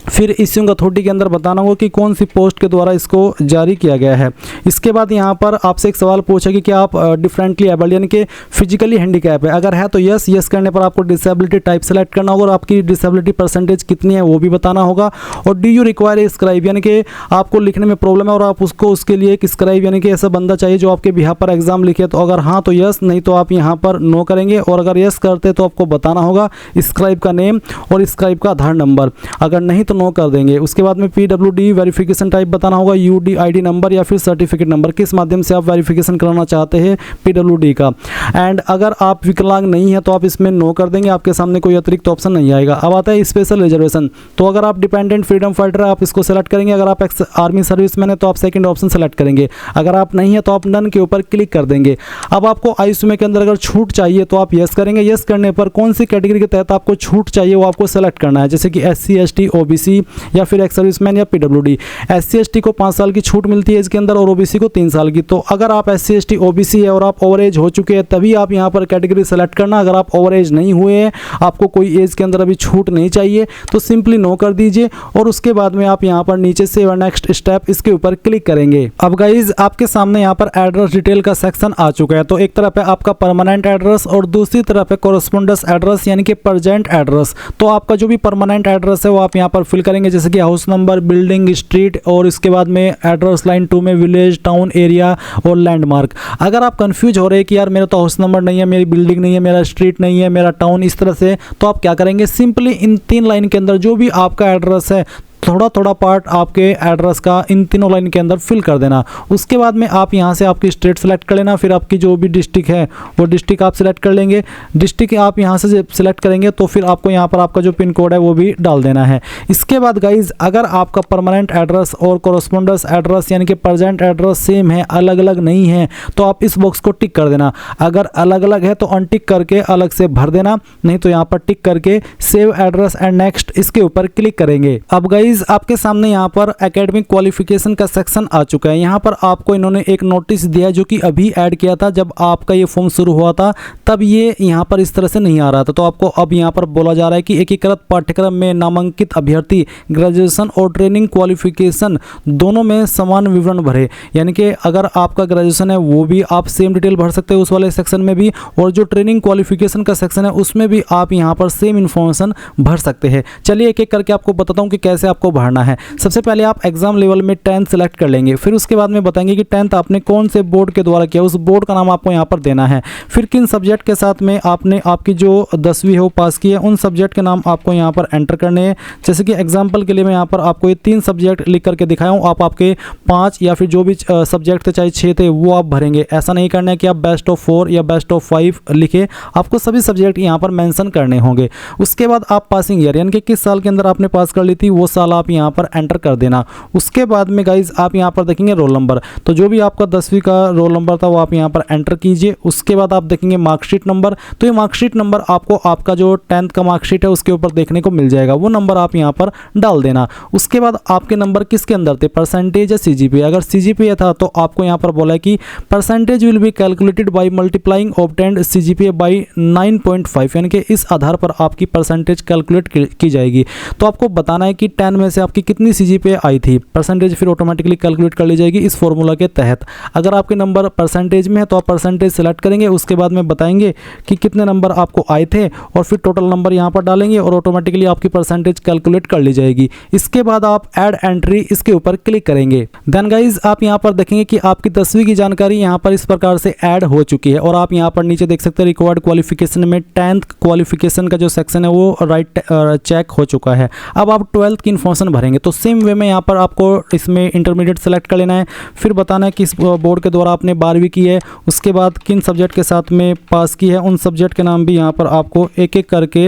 फिर इश्यूइंग अथॉरिटी के अंदर बताना होगा कि कौन सी पोस्ट के द्वारा इसको जारी किया गया है। इसके बाद यहाँ पर आपसे एक सवाल पूछा कि क्या आप डिफरेंटली एबल्ड यानी कि फिजिकली हैंडीकैप है, अगर है तो यस, यस करने पर आपको डिसेबिलिटी टाइप सेलेक्ट करना होगा और आपकी डिसेबिलिटी परसेंटेज कितनी है वो भी बताना होगा। और do you require a scribe, यानी कि आपको लिखने में प्रॉब्लम है और आप उसको उसके लिए एक स्क्राइब यानी कि ऐसा बंदा चाहिए जो आपके बिहाफ पर एग्जाम लिखे, तो अगर हाँ तो यस, नहीं तो आप यहाँ पर नो करेंगे। और अगर यस करते तो आपको बताना होगा स्क्राइब का नेम और स्क्राइब का आधार नंबर, अगर नहीं तो नो कर देंगे। उसके बाद में पीडब्ल्यूडी वेरिफिकेशन टाइप बताना होगा, यूडीआईडी नंबर या फिर सर्टिफिकेट नंबर, किस माध्यम से आप वेरिफिकेशन कराना चाहते हैं पीडब्ल्यूडी का। एंड अगर आप विकलांग नहीं है तो आप इसमें नो कर देंगे, आपके सामने कोई अतिरिक्त ऑप्शन नहीं आएगा। अब आता है स्पेशल रिजर्वेशन, तो अगर आप डिपेंडेंट फ्रीडम फाइटर है आप इसको सेलेक्ट करेंगे, अगर आप आर्मी सर्विसमैन है तो आप सेकंड ऑप्शन सेलेक्ट करेंगे, अगर आप नहीं है तो आप नन के ऊपर क्लिक कर देंगे। अब आपको आयुष्मान के अंदर अगर छूट चाहिए तो आप यस करेंगे, यस करने पर कौन सी कैटेगरी के तहत आपको छूट चाहिए वो आपको सेलेक्ट करना है, जैसे कि एससी एसटी ओबीसी ओबीसी या फिर एक्स सर्विसमैन या पीडब्ल्यूडी। एससी एसटी को 5 साल की छूट मिलती है इसके अंदर और ओबीसी को 3 साल की। तो अगर आप एससी एसटी ओबीसी है और आप ओवर एज हो चुके हैं तभी आप यहाँ पर कैटेगरी सेलेक्ट करना। अगर आप ओवर एज नहीं हुए हैं, आपको कोई एज के अंदर अभी छूट नहीं चाहिए, तो सिंपली नो कर दीजिए और उसके बाद में आप यहाँ पर नीचे से नेक्स्ट स्टेप इसके ऊपर क्लिक करेंगे। अब गाइज आपके सामने यहाँ पर एड्रेस डिटेल का सेक्शन आ चुका है। तो एक तरफ है आपका परमानेंट एड्रेस और दूसरी तरफ है कोरस्पोंडेंस एड्रेस यानी कि प्रेजेंट एड्रेस। तो आपका जो भी परमानेंट एड्रेस है वो आप यहाँ पर फिल करेंगे, जैसे कि हाउस नंबर, बिल्डिंग, स्ट्रीट और इसके बाद में एड्रेस लाइन 2 में विलेज, टाउन, एरिया और लैंडमार्क। अगर आप कंफ्यूज हो रहे हैं कि यार मेरा तो हाउस नंबर नहीं है, मेरी बिल्डिंग नहीं है, मेरा स्ट्रीट नहीं है, मेरा टाउन इस तरह से, तो आप क्या करेंगे, सिंपली इन 3 लाइन के अंदर जो भी आपका एड्रेस है थोड़ा थोड़ा पार्ट आपके एड्रेस का इन तीनों लाइन के अंदर फिल कर देना। उसके बाद में आप यहाँ से आपकी स्टेट सेलेक्ट कर लेना, फिर आपकी जो भी डिस्ट्रिक्ट है वो डिस्ट्रिक्ट आप सेलेक्ट कर लेंगे। डिस्ट्रिक्ट आप यहाँ से सिलेक्ट करेंगे तो फिर आपको यहाँ पर आपका जो पिन कोड है वो भी डाल देना है। इसके बाद गाइज अगर आपका परमानेंट एड्रेस और कोरस्पोंडेंस एड्रेस यानी कि प्रेजेंट एड्रेस सेम है, अलग अलग नहीं है, तो आप इस बॉक्स को टिक कर देना। अगर अलग अलग है तो अनटिक करके अलग से भर देना, नहीं तो यहाँ पर टिक करके सेव एड्रेस एंड नेक्स्ट इसके ऊपर क्लिक करेंगे। अब गाइज आपके सामने यहाँ पर एकेडमिक क्वालिफिकेशन का सेक्शन आ चुका है। यहाँ पर आपको इन्होंने एक नोटिस दिया जो कि अभी ऐड किया था, जब आपका ये फॉर्म शुरू हुआ था तब ये यहाँ पर इस तरह से नहीं आ रहा था। तो आपको अब यहाँ पर बोला जा रहा है कि एकीकृत पाठ्यक्रम में नामांकित अभ्यर्थी ग्रेजुएशन और ट्रेनिंग क्वालिफिकेशन दोनों में समान विवरण भरे। यानी कि अगर आपका ग्रेजुएशन है वो भी आप सेम डिटेल भर सकते हो उस वाले सेक्शन में भी, और जो ट्रेनिंग क्वालिफिकेशन का सेक्शन है उसमें भी आप यहाँ पर सेम इन्फॉर्मेशन भर सकते हैं। चलिए एक एक करके आपको बताता हूँ कि कैसे आपको भरना है। सबसे पहले आप एग्जाम लेवल में 10th सेलेक्ट कर लेंगे, फिर उसके बाद में बताएंगे कि 10th आपने कौन से बोर्ड के द्वारा किया, उस बोर्ड का नाम आपको यहाँ पर देना है। फिर किन सब्जेक्ट के साथ में आपने आपकी जो 10वीं है वो पास की है उन सब्जेक्ट के नाम आपको यहाँ पर एंटर करने हैं। जैसे कि एग्जाम्पल के लिए मैं यहाँ पर आपको ये 3 सब्जेक्ट लिख करके दिखाया हूँ, आप आपके 5 या फिर जो भी सब्जेक्ट थे चाहे 6 थे वो आप भरेंगे। ऐसा नहीं करना है कि आप बेस्ट ऑफ 4 या बेस्ट ऑफ 5 लिखे, आपको सभी सब्जेक्ट यहाँ पर मेंशन करने होंगे। उसके बाद आप पासिंग ईयर यानी कि किस साल के अंदर आपने पास कर ली थी वो साल आप यहाँ पर एंटर कर देना। उसके बाद में गाइज आप यहाँ पर देखेंगे रोल नंबर, तो जो भी आपका 10वीं का रोल नंबर था वो आप यहाँ पर एंटर कीजिए। उसके बाद आप देखेंगे मार्कशीट नंबर, तो ये मार्कशीट नंबर आपको आपका जो 10th का मार्कशीट है उसके ऊपर देखने को मिल जाएगा, वो नंबर आप यहाँ पर डाल देना। उसके बाद आपके नंबर किसके अंदर थे, परसेंटेज या सीजीपीए। अगर सीजीपीए था तो आपको यहाँ पर बोला है कि percentage will be calculated by multiplying obtained CGPA by 9.5, यानी कि इस आधार पर आपकी परसेंटेज कैलकुलेट की जाएगी। तो आपको बताना है कि 10 में से आपकी कितनी सीजीपीए आई थी, परसेंटेज फिर ऑटोमेटिकली कैलकुलेट कर ली जाएगी इस फॉर्मूला के तहत। अगर आपके नंबर परसेंटेज में है तो आप परसेंटेज सेलेक्ट करेंगे, उसके बाद में बताएंगे कि कितने नंबर आपको आए थे और फिर टोटल नंबर यहाँ पर डालेंगे और ऑटोमेटिकली आपकी परसेंटेज कैलकुलेट कर ली जाएगी। इसके बाद आप ऐड एंट्री इसके ऊपर क्लिक करेंगे। देन गाइज आप यहाँ पर देखेंगे कि आपकी 10वीं की जानकारी यहाँ पर इस प्रकार से ऐड हो चुकी है और आप यहाँ पर नीचे देख सकते हैं रिक्वायर्ड क्वालिफिकेशन में 10th क्वालिफिकेशन का जो सेक्शन है वो राइट चेक हो चुका है। अब आप 12th की इन्फॉर्मेशन भरेंगे, तो सेम वे में यहाँ पर आपको इसमें इंटरमीडिएट सेलेक्ट कर लेना है, फिर बताना है किस बोर्ड के द्वारा आपने 12वीं की है, उसके बाद किन सब्जेक्ट के साथ में पास की है उन सब्जेक्ट के नाम भी यहाँ पर आपको एक एक करके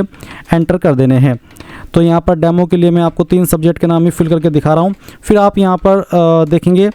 एंटर कर देने हैं। तो यहाँ पर डेमो के लिए मैं आपको 3 सब्जेक्ट के नाम ही फिल करके दिखा रहा हूँ। फिर आप यहाँ पर देखेंगे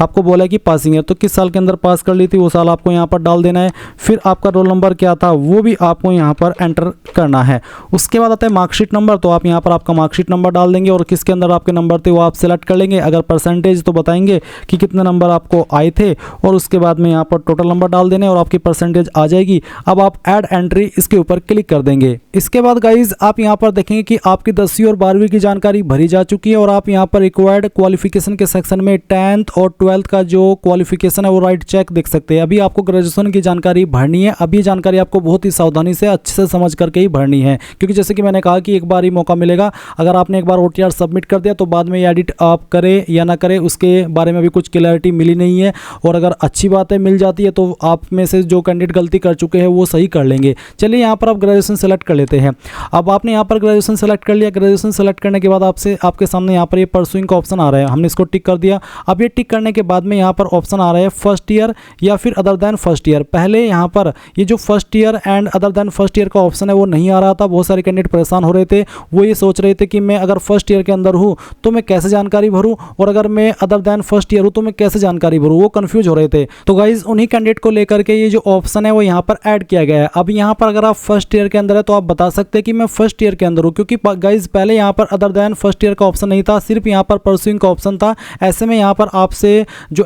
आपको बोला है कि पासिंग ईयर, तो किस साल के अंदर पास कर ली थी वो साल आपको यहाँ पर डाल देना है। फिर आपका रोल नंबर क्या था वो भी आपको यहाँ पर एंटर करना है। उसके बाद आता है मार्कशीट नंबर, तो आप यहाँ पर आपका मार्कशीट नंबर डाल देंगे और किसके अंदर आपके नंबर थे वो आप सेलेक्ट कर लेंगे। अगर परसेंटेज तो बताएंगे कि कितने नंबर आपको आए थे और उसके बाद में यहाँ पर टोटल नंबर डाल देने और आपकी परसेंटेज आ जाएगी। अब आप ऐड एंट्री इसके ऊपर क्लिक कर देंगे। इसके बाद गाइज आप यहाँ पर देखेंगे कि आपकी 10वीं और 12वीं की जानकारी भरी जा चुकी है और आप यहाँ पर रिक्वायर्ड क्वालिफिकेशन के सेक्शन में 10th और 12th का जो क्वालिफिकेशन है वो राइट चेक देख सकते हैं। अभी आपको ग्रेजुएशन की जानकारी भरनी है, अभी जानकारी आपको बहुत ही सावधानी से अच्छे से समझ करके ही भरनी है, क्योंकि जैसे कि मैंने कहा कि एक बार ही मौका मिलेगा। अगर आपने एक बार OTR सबमिट कर दिया तो बाद में एडिट आप करें या ना करें उसके बारे में भी कुछ क्लैरिटी मिली नहीं है, और अगर अच्छी बातें मिल जाती है तो आप में से जो कैंडिडेट गलती कर चुके हैं वो सही कर लेंगे। चलिए यहाँ पर आप ग्रेजुएशन सेलेक्ट कर लेते हैं। अब आपने यहाँ पर ग्रेजुएशन सेलेक्ट कर लिया। ग्रेजुएशन सेलेक्ट करने के बाद आपके सामने यहाँ पर ये परसुइंग का ऑप्शन आ रहा है, हमने इसको टिक कर दिया। अब ये टिक करने के बाद में यहाँ पर ऑप्शन आ रहा है फर्स्ट ईयर या फिर अदर देन फर्स्ट ईयर। पहले यहाँ पर ये जो first year and other than first year का ऑप्शन है वो नहीं आ रहा था। बहुत सारे कैंडिडेट परेशान हो रहे थे, वो ये सोच रहे थे कि मैं अगर फर्स्ट ईयर के अंदर हूँ तो मैं कैसे जानकारी भरूँ, और अगर मैं अदर देन फर्स्ट ईयर हूँ तो मैं कैसे जानकारी भरूँ, वो कंफ्यूज हो रहे थे। तो गाइज उन्हीं कैंडिडेट को लेकर के ये जो ऑप्शन है वो यहाँ पर ऐड किया गया है। अब यहाँ पर अगर आप फर्स्ट ईयर के अंदर है तो आप बता सकते हैं कि मैं फर्स्ट ईयर के अंदर हूँ, क्योंकि गाइज पहले यहाँ पर अदर देन फर्स्ट ईयर का ऑप्शन नहीं था, सिर्फ यहाँ पर परस्यूइंग का ऑप्शन था। ऐसे में यहाँ पर आपसे जो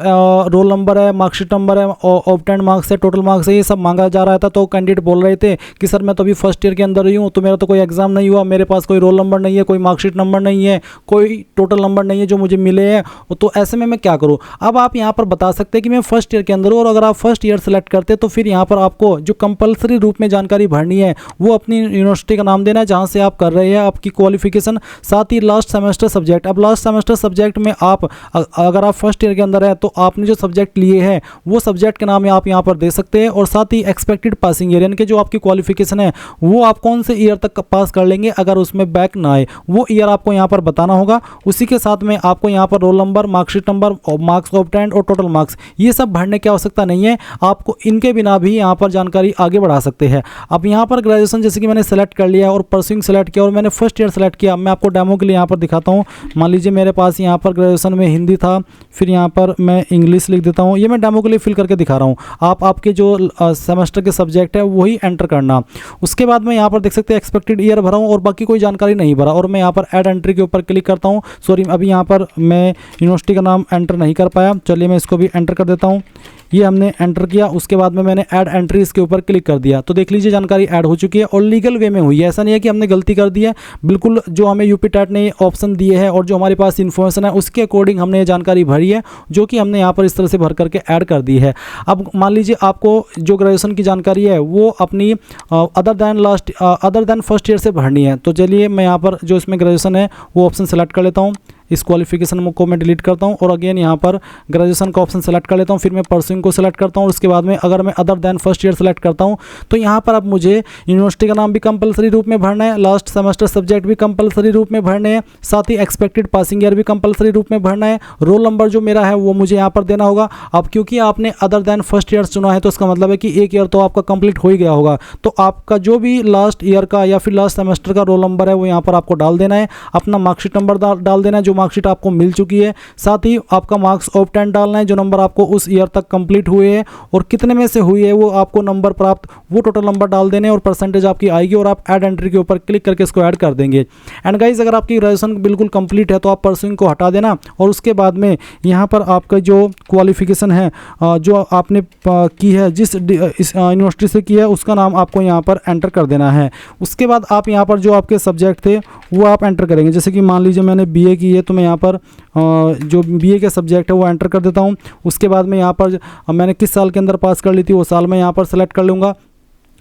रोल नंबर है, मार्कशीट नंबर है, ऑब्टेन्ड मार्क्स है, टोटल मार्क्स है, ये सब मांगा जा रहा था। तो कैंडिडेट बोल रहे थे कि सर मैं तो अभी फर्स्ट ईयर के अंदर ही हूँ, तो मेरा तो कोई एग्जाम नहीं हुआ, मेरे पास कोई रोल नंबर नहीं है, कोई मार्कशीट नंबर नहीं है, कोई टोटल नंबर नहीं है जो मुझे मिले हैं, तो ऐसे में मैं क्या करूँ। अब आप यहाँ पर बता सकते हैं कि मैं फर्स्ट ईयर के अंदर हूँ, और अगर आप फर्स्ट ईयर सेलेक्ट करते तो फिर यहाँ पर आपको जो कंपलसरी रूप में जानकारी भरनी है वो अपनी यूनिवर्सिटी का नाम देना है जहाँ से आप कर रहे हैं, आपकी क्वालिफिकेशन, साथ ही लास्ट सेमेस्टर सब्जेक्ट। अब लास्ट सेमेस्टर सब्जेक्ट में आप अगर आप फर्स्ट ईयर के अंदर है तो आपने जो सब्जेक्ट लिए हैं वो सब्जेक्ट के नाम आप यहाँ पर दे सकते हैं, और साथ ही एक्सपेक्टेड पासिंग ईयर यानी कि जो आपकी क्वालिफिकेशन है वो आप कौन से ईयर तक पास कर लेंगे अगर उसमें बैक ना आए, वो ईयर आपको यहाँ पर बताना होगा। उसी के साथ में आपको यहाँ पर roll number, marksheet number, marks obtained और टोटल मार्क्स, ये सब भरने की आवश्यकता नहीं है, आपको इनके बिना भी यहाँ पर जानकारी आगे बढ़ा सकते हैं। अब यहाँ पर ग्रेजुएशन जैसे कि मैंने सेलेक्ट कर लिया और परस्यूइंग सेलेक्ट किया और मैंने फर्स्ट ईयर सेलेक्ट किया। मैं आपको डेमो के लिए यहाँ पर दिखाता हूँ। मान लीजिए मेरे पास यहाँ पर ग्रेजुएशन में हिंदी था, फिर यहाँ पर मैं इंग्लिश लिख देता हूँ। ये मैं डेमो के लिए फिल करके दिखा रहा हूँ, आप आपके जो सेमेस्टर के सब्जेक्ट है वही एंटर करना। उसके बाद मैं यहाँ पर देख सकते हैं एक्सपेक्टेड ईयर भरा हूँ और बाकी कोई जानकारी नहीं भरा, और मैं यहाँ पर ऐड एंट्री के ऊपर क्लिक करता हूँ। सॉरी, अभी यहाँ पर मैं यूनिवर्सिटी का नाम एंटर नहीं कर पाया, चलिए मैं इसको भी एंटर कर देता हूँ। ये हमने एंटर किया, उसके बाद में मैंने ऐड एंट्री इसके ऊपर क्लिक कर दिया, तो देख लीजिए जानकारी ऐड हो चुकी है और लीगल वे में हुई है। ऐसा नहीं है कि हमने गलती कर दी है, बिल्कुल जो हमें यूपी टैट ने ऑप्शन दिए हैं और जो हमारे पास इन्फॉर्मेशन है उसके अकॉर्डिंग हमने ये जानकारी भरी है, जो कि हमने यहाँ पर इस तरह से भर करके ऐड कर दी है। अब मान लीजिए आपको जो ग्रेजुएशन की जानकारी है वो अपनी अदर देन फर्स्ट ईयर से भरनी है, तो चलिए मैं यहाँ पर जो इसमें ग्रेजुएशन है वो ऑप्शन सेलेक्ट कर लेता हूँ। इस क्वालिफिकेशन को मैं डिलीट करता हूं और अगेन यहाँ पर ग्रेजुएशन का ऑप्शन सेलेक्ट कर लेता हूं, फिर मैं परस्यूइंग को सेलेक्ट करता हूं और उसके बाद में अगर मैं other than first year select करता हूं तो यहाँ पर अब मुझे यूनिवर्सिटी का नाम भी कंपलसरी रूप में भरना है, लास्ट सेमेस्टर सब्जेक्ट भी कंपलसरी रूप में भरने हैं, साथ ही एक्सपेक्टेड पासिंग ईयर भी कंपलसरी रूप में भरना है, रोल नंबर जो मेरा है वो मुझे यहाँ पर देना होगा। अब क्योंकि आपने अदर देन फर्स्ट ईयर चुना है तो इसका मतलब है कि एक ईयर तो आपका कंप्लीट हो ही गया होगा, तो आपका जो भी लास्ट ईयर का या फिर लास्ट सेमेस्टर का रोल नंबर है वो यहाँ पर आपको डाल देना है, अपना मार्कशीट नंबर डाल देना है जो मार्कशीट आपको मिल चुकी है, साथ ही आपका मार्क्स ऑब्टेन्ड डालना है जो नंबर आपको उस ईयर तक कंप्लीट हुए हैं और कितने में से हुई है वो आपको नंबर प्राप्त, वो टोटल नंबर डाल देने और परसेंटेज आपकी आएगी और आप ऐड एंट्री के ऊपर क्लिक करके इसको ऐड कर देंगे। एंड गाइज अगर आपकी ग्रेजुएशन बिल्कुल कंप्लीट है तो आप परस्यूइंग को हटा देना और उसके बाद में यहाँ पर आपका जो क्वालिफिकेशन है जो आपने की है जिस यूनिवर्सिटी से की है उसका नाम आपको यहाँ पर एंटर कर देना है। उसके बाद आप यहाँ पर जो आपके सब्जेक्ट थे वो आप एंटर करेंगे, जैसे कि मान लीजिए मैंने बीए की है तो मैं यहाँ पर जो बीए के सब्जेक्ट है वो एंटर कर देता हूँ। उसके बाद में यहाँ पर मैंने किस साल के अंदर पास कर ली थी वो साल मैं यहाँ पर सेलेक्ट कर लूँगा।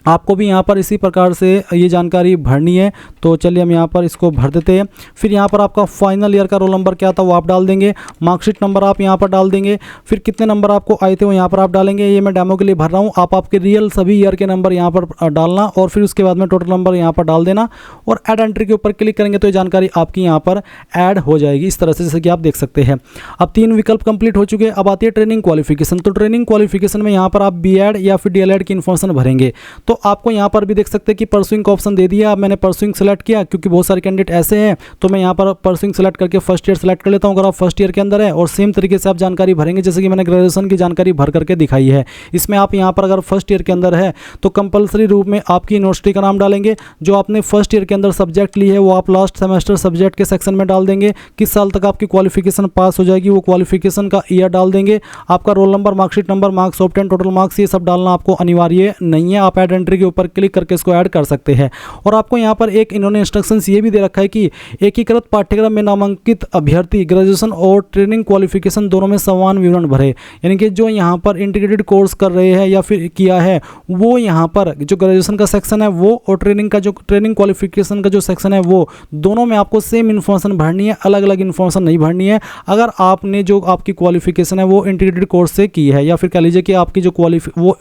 आपको भी यहाँ पर इसी प्रकार से ये जानकारी भरनी है, तो चलिए हम यहाँ पर इसको भर देते हैं। फिर यहाँ पर आपका फाइनल ईयर का रोल नंबर क्या था वो आप डाल देंगे, मार्कशीट नंबर आप यहाँ पर डाल देंगे, फिर कितने नंबर आपको आए थे वो यहाँ पर आप डालेंगे। ये मैं डेमो के लिए भर रहा हूँ, आप आपके रियल सभी ईयर के नंबर यहाँ पर डालना और फिर उसके बाद में टोटल नंबर यहाँ पर डाल देना और ऐड एंट्री के ऊपर क्लिक करेंगे तो ये जानकारी आपकी यहाँ पर ऐड हो जाएगी इस तरह से, जैसे कि आप देख सकते हैं। अब 3 विकल्प कंप्लीट हो चुके हैं। अब आती है ट्रेनिंग क्वालिफिकेशन। तो ट्रेनिंग क्वालिफिकेशन में यहाँ पर आप बीएड या फिर डीएलएड की इन्फॉर्मेशन भरेंगे, तो आपको यहाँ पर भी देख सकते हैं कि परस्यूइंग का ऑप्शन दे दिया। अब मैंने परस्यूइंग सेलेक्ट किया क्योंकि बहुत सारे कैंडिडेट ऐसे हैं, तो मैं यहाँ पर परस्यूइंग सेलेक्ट करके फर्स्ट ईयर सेलेक्ट कर लेता हूँ अगर आप फर्स्ट ईयर के अंदर है, और सेम तरीके से आप जानकारी भरेंगे जैसे कि मैंने ग्रेजुएशन की जानकारी भर करके दिखाई है। इसमें आप यहाँ पर अगर फर्स्ट ईयर के अंदर है तो कंपलसरी रूप में आपकी यूनिवर्सिटी का नाम डालेंगे, जो आपने फर्स्ट ईयर के अंदर सब्जेक्ट ली है वो आप लास्ट सेमेस्टर सब्जेक्ट के सेक्शन में डाल देंगे, किस साल तक आपकी क्वालिफिकेशन पास हो जाएगी वो क्वालिफिकेशन का ईयर डाल देंगे, आपका roll number, marksheet number, marks obtained, total marks ये सब डालना आपको अनिवार्य नहीं है। आप ऐड एंट्री के ऊपर क्लिक करके इसको ऐड कर सकते हैं। और आपको यहाँ पर एक इन्होंने इंस्ट्रक्शंस ये भी दे रखा है कि एकीकृत पाठ्यक्रम में नामांकित अभ्यर्थी ग्रेजुएशन और ट्रेनिंग क्वालिफिकेशन दोनों में समान विवरण भरे, यानी कि जो यहाँ पर इंटीग्रेटेड कोर्स कर रहे हैं या फिर किया है वो यहाँ पर जो ग्रेजुएशन का सेक्शन है वो और ट्रेनिंग क्वालिफिकेशन का जो सेक्शन है वो दोनों में आपको सेम इन्फॉर्मेशन भरनी है, अलग अलग इन्फॉर्मेशन नहीं भरनी है। अगर आपने जो आपकी क्वालिफिकेशन है वो इंटीग्रेटेड कोर्स से की है या फिर कह लीजिए कि आपकी जो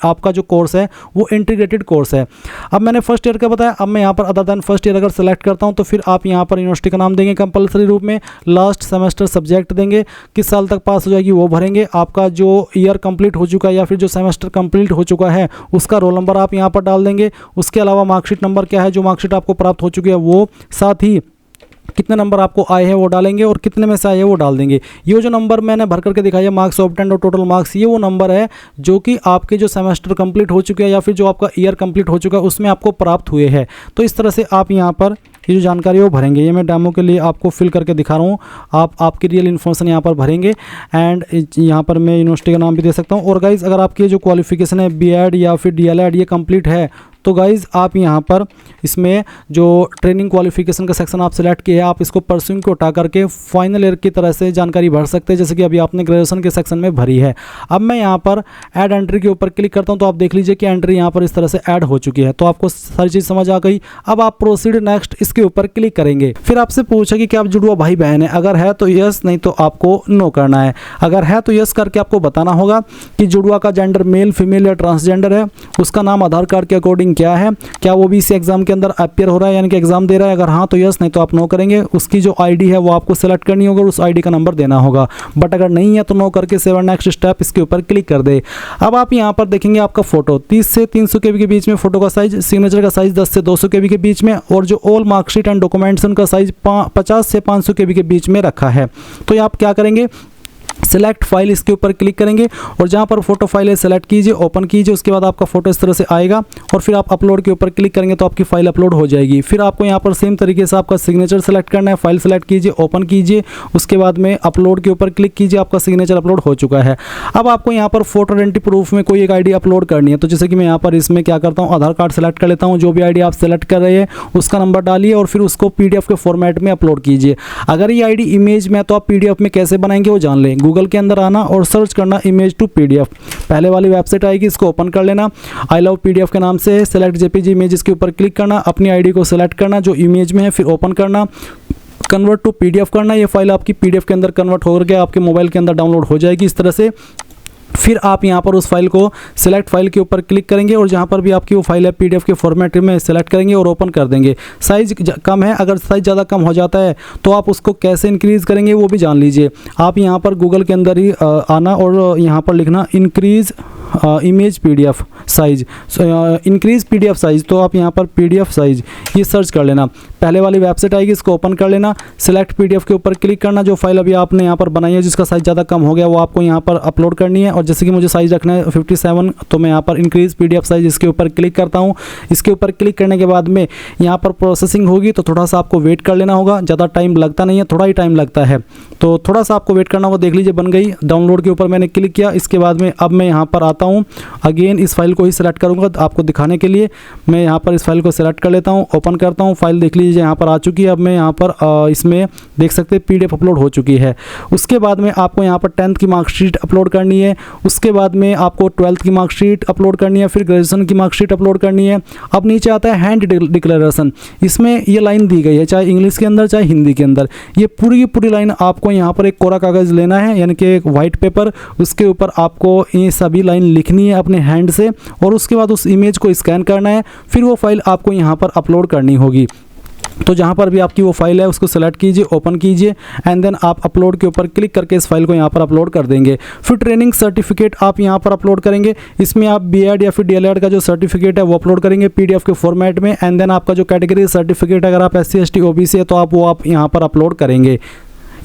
आपका जो कोर्स है वो इंटीग्रेटेड कोर्स है। अब मैंने फर्स्ट ईयर का बताया, अब मैं यहाँ पर अदर देन फर्स्ट ईयर अगर सेलेक्ट करता हूँ तो फिर आप यहाँ पर यूनिवर्सिटी का नाम देंगे कंपलसरी रूप में, लास्ट सेमेस्टर सब्जेक्ट देंगे, किस साल तक पास हो जाएगी वो भरेंगे, आपका जो ईयर कंप्लीट हो चुका है या फिर जो सेमेस्टर कंप्लीट हो चुका है उसका रोल नंबर आप यहाँ पर डाल देंगे। उसके अलावा मार्कशीट नंबर क्या है, जो मार्कशीट आपको प्राप्त हो चुकी है वो, साथ ही कितने नंबर आपको आए हैं वो डालेंगे और कितने में से आए हैं वो डाल देंगे। ये जो नंबर मैंने भर करके दिखाया मार्क्स ऑब्टेन्ड और टोटल मार्क्स, ये वो नंबर है जो कि आपके जो सेमेस्टर कंप्लीट हो चुके हैं या फिर जो आपका ईयर कंप्लीट हो चुका है उसमें आपको प्राप्त हुए हैं। तो इस तरह से आप यहाँ पर ये जो जानकारी है वो भरेंगे। ये मैं डेमो के लिए आपको फिल करके दिखा रहा हूँ, आप आपकी रियल इन्फॉर्मेशन यहाँ पर भरेंगे एंड यहाँ पर मैं यूनिवर्सिटी का नाम भी दे सकता हूँ। और गाइज़ अगर आपकी जो क्वालिफिकेशन है बीएड या फिर डीएलएड ये कंप्लीट है तो गाइज़ आप यहाँ पर इसमें जो ट्रेनिंग क्वालिफिकेशन का सेक्शन आप सेलेक्ट किया है आप इसको परस्यूइंग को उठा करके फाइनल ईयर की तरह से जानकारी भर सकते हैं, जैसे कि अभी आपने ग्रेजुएशन के सेक्शन में भरी है। अब मैं यहाँ पर ऐड एंट्री के ऊपर क्लिक करता हूँ तो आप देख लीजिए कि एंट्री यहाँ पर इस तरह से ऐड हो चुकी है। तो आपको सारी चीज़ समझ आ गई। अब आप प्रोसीड नेक्स्ट इसके ऊपर क्लिक करेंगे। फिर आपसे पूछा कि क्या आप जुड़वा भाई बहन है, अगर है तो यस, नहीं तो आपको नो करना है। अगर है तो यस करके आपको बताना होगा कि जुड़वा का जेंडर मेल फीमेल या ट्रांसजेंडर है, उसका नाम आधार कार्ड के अकॉर्डिंग क्या है, क्या वो भी इसी एग्जाम के अंदर अपियर हो रहा है यानी कि एग्जाम दे रहा है। अगर हाँ तो यस, नहीं तो आप नो करेंगे। उसकी जो आईडी है वो आपको सेलेक्ट करनी होगी और उस आईडी का नंबर देना होगा। बट अगर नहीं है तो नो करके सेवन नेक्स्ट स्टेप इसके ऊपर क्लिक कर दे। अब आप यहाँ पर देखेंगे आपका फोटो 30 से 300 KB के बीच में फोटो का साइज, सिग्नेचर का साइज 10 से 200 KB के बीच में और जो ऑल मार्कशीट एंड डॉक्यूमेंटेशन का साइज 50 से 500 KB के बीच में रखा है। तो ये आप क्या करेंगे, सिलेक्ट फाइल इसके ऊपर क्लिक करेंगे और जहाँ पर फोटो फाइल है सेलेक्ट कीजिए, ओपन कीजिए। उसके बाद आपका फोटो इस तरह से आएगा और फिर आप अपलोड के ऊपर क्लिक करेंगे तो आपकी फाइल अपलोड हो जाएगी। फिर आपको यहाँ पर सेम तरीके से आपका सिग्नेचर सेलेक्ट करना है, फाइल सेलेक्ट कीजिए, ओपन कीजिए। उसके बाद में अपलोड के ऊपर क्लिक कीजिए, आपका सिग्नेचर अपलोड हो चुका है। अब आपको यहाँ पर फोटो आइडेंटिटी प्रूफ में कोई एक आईडी अपलोड करनी है। तो जैसे कि मैं यहाँ पर इसमें क्या करता हूँ, आधार कार्ड सेलेक्ट कर लेता हूँ। जो भी आईडी आप सेलेक्ट कर रहे हैं उसका नंबर डालिए और फिर उसको PDF के फॉर्मेट में अपलोड कीजिए। अगर ये आईडी इमेज में तो आप PDF में कैसे बनाएंगे वो जान लें। गूगल के अंदर आना और सर्च करना इमेज टू PDF, पहले वाली वेबसाइट आएगी, इसको ओपन कर लेना। आई लव PDF के नाम से सेलेक्ट JPG इमेज के ऊपर क्लिक करना, अपनी आईडी को सेलेक्ट करना जो इमेज में है, फिर ओपन करना, कन्वर्ट टू PDF करना। ये फाइल आपकी PDF के अंदर कन्वर्ट हो गया, आपके मोबाइल के अंदर डाउनलोड हो जाएगी इस तरह से। फिर आप यहाँ पर उस फाइल को सिलेक्ट फाइल के ऊपर क्लिक करेंगे और जहाँ पर भी आपकी वो फाइल है PDF के फॉर्मेट में सेलेक्ट करेंगे और ओपन कर देंगे। साइज़ कम है, अगर साइज़ ज़्यादा कम हो जाता है तो आप उसको कैसे इंक्रीज़ करेंगे वो भी जान लीजिए। आप यहाँ पर गूगल के अंदर ही आना और यहाँ पर लिखना increase image PDF size, increase PDF size. तो आप यहाँ पर PDF साइज ये सर्च कर लेना, पहले वाली वेबसाइट आएगी, इसको ओपन कर लेना, सिलेक्ट PDF के ऊपर क्लिक करना। जो फाइल अभी आपने यहाँ पर बनाई है जिसका साइज ज़्यादा कम हो गया वो आपको यहाँ पर अपलोड करनी है। और जैसे कि मुझे साइज रखना है 57 तो मैं यहाँ पर इंक्रीज PDF साइज इसके ऊपर क्लिक करता हूँ। इसके ऊपर क्लिक करने के बाद में यहाँ पर प्रोसेसिंग होगी तो थोड़ा सा आपको वेट कर लेना होगा, ज़्यादा टाइम लगता नहीं है, थोड़ा ही टाइम लगता है तो थोड़ा सा आपको वेट करना होगा। देख लीजिए बन गई, डाउनलोड के ऊपर मैंने क्लिक किया। इसके बाद में अब मैं यहाँ पर आता हूँ, अगेन इस फाइल को ही सिलेक्ट करूँगा आपको दिखाने के लिए। मैं यहाँ पर इस फाइल को सिलेक्ट कर लेता हूँ, ओपन करता हूँ, फाइल देख लीजिए यहाँ पर आ चुकी है। अब मैं यहाँ पर इसमें देख सकते हैं PDF अपलोड हो चुकी है। उसके बाद में आपको यहाँ पर 10th की मार्कशीट अपलोड करनी है, उसके बाद में आपको 12th की मार्कशीट अपलोड करनी है, फिर ग्रेजुएशन की मार्कशीट अपलोड करनी है। अब नीचे आता है हैंड डिक्लेरेशन, इसमें ये लाइन दी गई है चाहे इंग्लिश के अंदर चाहे हिंदी के अंदर। ये पूरी की पूरी लाइन आपको यहाँ पर एक कोरा कागज़ लेना है यानी कि एक वाइट पेपर, उसके ऊपर आपको ये सभी लाइन लिखनी है अपने हैंड से और उसके बाद उस इमेज को स्कैन करना है। फिर वो फाइल आपको यहाँ पर अपलोड करनी होगी। तो जहाँ पर भी आपकी वो फाइल है उसको सेलेक्ट कीजिए, ओपन कीजिए एंड देन आप अपलोड के ऊपर क्लिक करके इस फाइल को यहाँ पर अपलोड कर देंगे। फिर ट्रेनिंग सर्टिफिकेट आप यहाँ पर अपलोड करेंगे। इसमें आप BEd या फिर DLEd का जो सर्टिफिकेट है वो अपलोड करेंगे PDF के फॉर्मेट में एंड देन आपका जो कैटेगरी सर्टिफिकेट अगर आप SC ST OBC है तो आप यहाँ पर अपलोड करेंगे।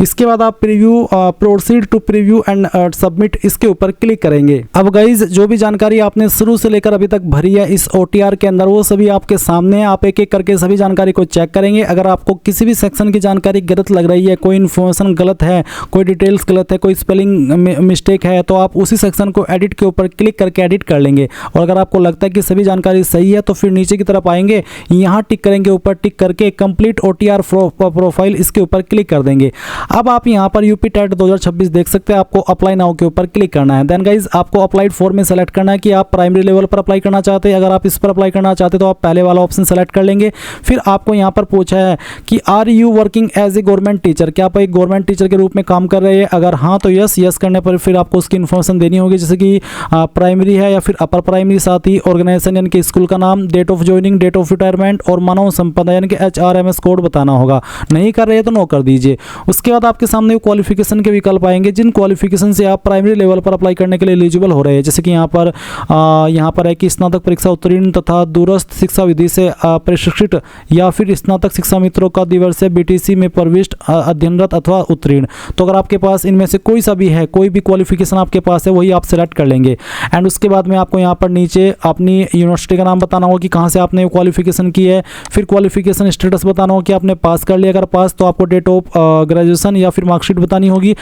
इसके बाद आप proceed to preview and submit इसके ऊपर क्लिक करेंगे। अब गाइज जो भी जानकारी आपने शुरू से लेकर अभी तक भरी है इस OTR के अंदर वो सभी आपके सामने है। आप एक एक करके सभी जानकारी को चेक करेंगे। अगर आपको किसी भी सेक्शन की जानकारी गलत लग रही है, कोई इन्फॉर्मेशन गलत है, कोई डिटेल्स गलत है, कोई स्पेलिंग मिस्टेक है तो आप उसी सेक्शन को एडिट के ऊपर क्लिक करके एडिट कर लेंगे। और अगर आपको लगता है कि सभी जानकारी सही है तो फिर नीचे की तरफ आएंगे, यहाँ टिक करेंगे, ऊपर टिक करके कंप्लीट OTR प्रोफाइल इसके ऊपर क्लिक कर देंगे। अब आप यहाँ पर यूपी टेट 2026 देख सकते हैं, आपको अप्लाई नाउ के ऊपर क्लिक करना है। देन गाइज आपको अप्लाइड फॉर में सेलेक्ट करना है कि आप प्राइमरी लेवल पर अप्लाई करना चाहते हैं। अगर आप इस पर अप्लाई करना चाहते हैं तो आप पहले वाला ऑप्शन सेलेक्ट कर लेंगे। फिर आपको यहाँ पर पूछा है कि are you working as a government teacher, क्या आप एक गवर्नमेंट टीचर के रूप में काम कर रहे हैं? अगर हाँ तो यस करने पर फिर आपको उसकी इन्फॉर्मेशन देनी होगी, जैसे कि प्राइमरी है या फिर अपर प्राइमरी, साथ ही ऑर्गेनाइजेशन यानी कि स्कूल का नाम, date of joining, date of retirement और मानव संपदा यानी कि HRMS कोड बताना होगा। नहीं कर रहे हैं तो नो कर दीजिए। उसके बाद आपके सामने क्वालिफिकेशन के विकल्प आएंगे, जिन क्वालिफिकेशन से आप प्राइमरी लेवल पर अप्लाई करने के लिए एलिजिबल हो रहे हैं। जैसे कि यहाँ पर है कि स्नातक परीक्षा उत्तीर्ण तथा दूरस्थ शिक्षा विधि से प्रशिक्षित या फिर स्नातक शिक्षा मित्रों का दिवसीय BTC में प्रविष्ट अध्ययनरत अथवा उत्तीर्ण। तो अगर आपके पास इनमें से कोई सा भी है, कोई भी क्वालिफिकेशन आपके पास है, वही आप सेलेक्ट कर लेंगे। एंड उसके बाद में आपको यहाँ पर नीचे अपनी यूनिवर्सिटी का नाम बताना होगा कि कहाँ से आपने क्वालिफिकेशन की है। फिर क्वालिफिकेशन स्टेटस बताना होगा कि आपने पास कर लिया, अगर पास तो आपको डेट ऑफ ग्रेजुएशन या फिर मार्कशीट बतानी होगी।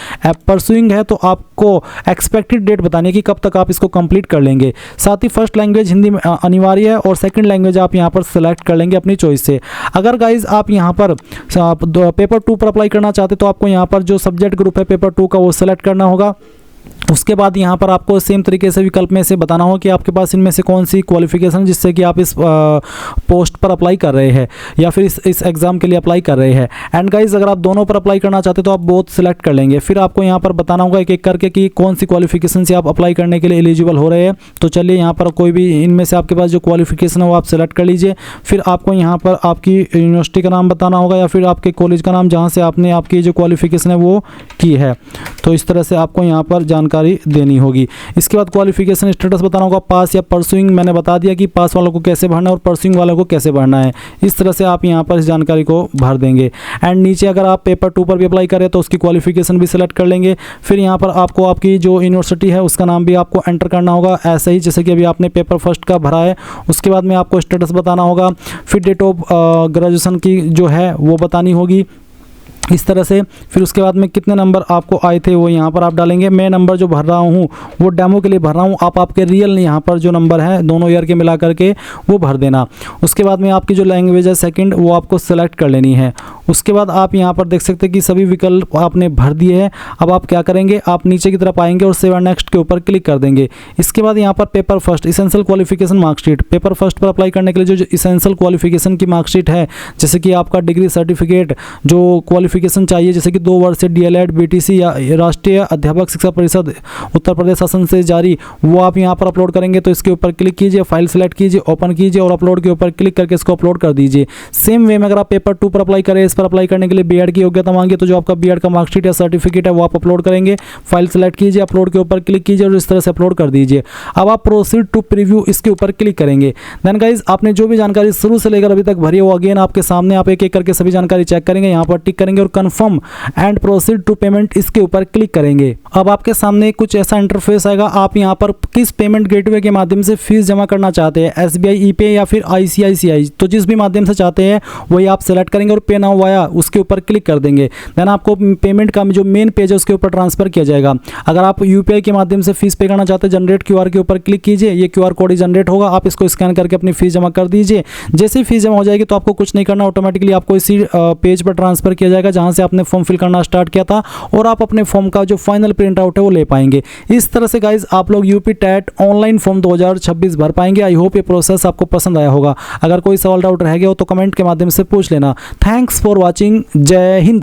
परसुइंग है तो आपको एक्सपेक्टेड डेट बतानी है कि कब तक आप इसको कंप्लीट कर लेंगे। साथ ही फर्स्ट लैंग्वेज हिंदी में अनिवार्य है और सेकंड लैंग्वेज आप यहाँ पर सेलेक्ट कर लेंगे अपनी चॉइस से। अगर गाइज आप यहाँ पर पेपर 2 पर अप्लाई करना चाहते तो आपको यहाँ पर जो सब्जेक्ट ग्रुप है पेपर 2 का वो सेलेक्ट करना होगा। उसके बाद यहाँ पर आपको सेम तरीके से विकल्प में से बताना हो कि आपके पास इनमें से कौन सी क्वालिफिकेशन जिससे कि आप इस पोस्ट पर अप्लाई कर रहे हैं या फिर इस एग्ज़ाम के लिए अप्लाई कर रहे हैं। एंड गाइज अगर आप दोनों पर अप्लाई करना चाहते तो आप बोथ सिलेक्ट कर लेंगे। फिर आपको यहाँ पर बताना होगा एक एक करके कि कौन सी क्वालिफिकेशन से आप अप्लाई करने के लिए एलिजिबल हो रहे हैं। तो चलिए यहाँ पर कोई भी इनमें से आपके पास जो क्वालिफिकेशन है वो आप सेलेक्ट कर लीजिए। फिर आपको यहाँ पर आपकी यूनिवर्सिटी का नाम बताना होगा या फिर आपके कॉलेज का नाम जहाँ से आपने आपकी जो क्वालिफिकेशन है वो की है। तो इस तरह से आपको यहाँ पर जानकारी देनी होगी। इसके बाद क्वालिफिकेशन स्टेटस बताना होगा, पास या परसुइंग। मैंने बता दिया कि पास वालों को कैसे भरना है और परसुइंग वालों को कैसे भरना है। इस तरह से आप यहाँ पर इस जानकारी को भर देंगे। एंड नीचे अगर आप पेपर 2 पर भी अप्लाई करें तो उसकी क्वालिफिकेशन भी सिलेक्ट कर लेंगे। फिर यहाँ पर आपको आपकी जो यूनिवर्सिटी है उसका नाम भी आपको एंटर करना होगा, ऐसे ही जैसे कि अभी आपने पेपर फर्स्ट का भरा है। उसके बाद में आपको स्टेटस बताना होगा। फिर डेट ऑफ ग्रेजुएशन की जो है वो बतानी होगी इस तरह से। फिर उसके बाद में कितने नंबर आपको आए थे वो यहाँ पर आप डालेंगे। मैं नंबर जो भर रहा हूँ वो डेमो के लिए भर रहा हूँ, आप आपके रियल यहाँ पर जो नंबर है दोनों ईयर के मिला करके वो भर देना। उसके बाद में आपकी जो लैंग्वेज है सेकंड वो आपको सेलेक्ट कर लेनी है। उसके बाद आप यहाँ पर देख सकते हैं कि सभी विकल्प आपने भर दिए हैं। अब आप क्या करेंगे, आप नीचे की तरफ आएंगे और सेव नेक्स्ट के ऊपर क्लिक कर देंगे। इसके बाद यहाँ पर paper first essential qualification marksheet, paper first पर अप्लाई करने के लिए जो इसेंशियल क्वालिफिकेशन की मार्कशीट है, जैसे कि आपका डिग्री सर्टिफिकेट जो क्वालिफिकेशन चाहिए, जैसे कि 2 वर्ष से DLED BTC या राष्ट्रीय अध्यापक शिक्षा परिषद उत्तर प्रदेश शासन से जारी, वो आप यहाँ पर अपलोड करेंगे। तो इसके ऊपर क्लिक कीजिए, फाइल सेलेक्ट कीजिए, ओपन कीजिए और अपलोड के ऊपर क्लिक करके इसको अपलोड कर दीजिए। सेम वे में अगर आप पेपर 2 पर अप्लाई करें, इस पर अप्लाई करने के लिए B.Ed की योग्यता मांगे तो जो आपका B.Ed का मार्कशीट या सर्टिफिकेट है वो आप अपलोड करेंगे। फाइल सेलेक्ट कीजिए, अपलोड के ऊपर क्लिक कीजिए और इस तरह से अपलोड कर दीजिए। अब आप प्रोसीड टू प्रीव्यू इसके ऊपर क्लिक करेंगे। देन गाइज आपने जो भी जानकारी शुरू से लेकर अभी तक भरी है वो अगेन आपके सामने आप एक एक करके सभी जानकारी चेक करेंगे, यहाँ पर टिक करेंगे और confirm and proceed to payment इसके ऊपर क्लिक करेंगे। अब आपके सामने कुछ ऐसा इंटरफेस आएगा, आप यहाँ पर किस पेमेंट गेटवे के माध्यम से फीस जमा करना चाहते हैं, SBI ePay या फिर ICICI, तो जिस भी माध्यम से चाहते हैं वही आप सेलेक्ट करेंगे और पे नाउ वाया उसके ऊपर क्लिक कर देंगे। देन आपको पेमेंट का जो मेन पेज है उसके ऊपर ट्रांसफर किया जाएगा। अगर आप UPI के माध्यम से फीस पे करना चाहते हैं, जनरेट QR के ऊपर क्लिक कीजिए, ये QR कोड ही जनरेट होगा, आप इसको स्कैन करके अपनी फीस जमा कर दीजिए। जैसे ही फीस जमा हो जाएगी तो आपको कुछ नहीं करना, ऑटोमेटिकली आपको इसी पेज पर ट्रांसफर किया जाएगा जहां से आपने फॉर्म फिल करना स्टार्ट किया था और आप अपने फॉर्म का जो फाइनल प्रिंट आउट है वो ले पाएंगे। इस तरह से गाइज आप लोग यूपी टेट ऑनलाइन फॉर्म 2026 भर पाएंगे। आई होप ये प्रोसेस आपको पसंद आया होगा। अगर कोई सवाल डाउट रह गया हो तो कमेंट के माध्यम से पूछ लेना। Thanks for watching. जय हिंद।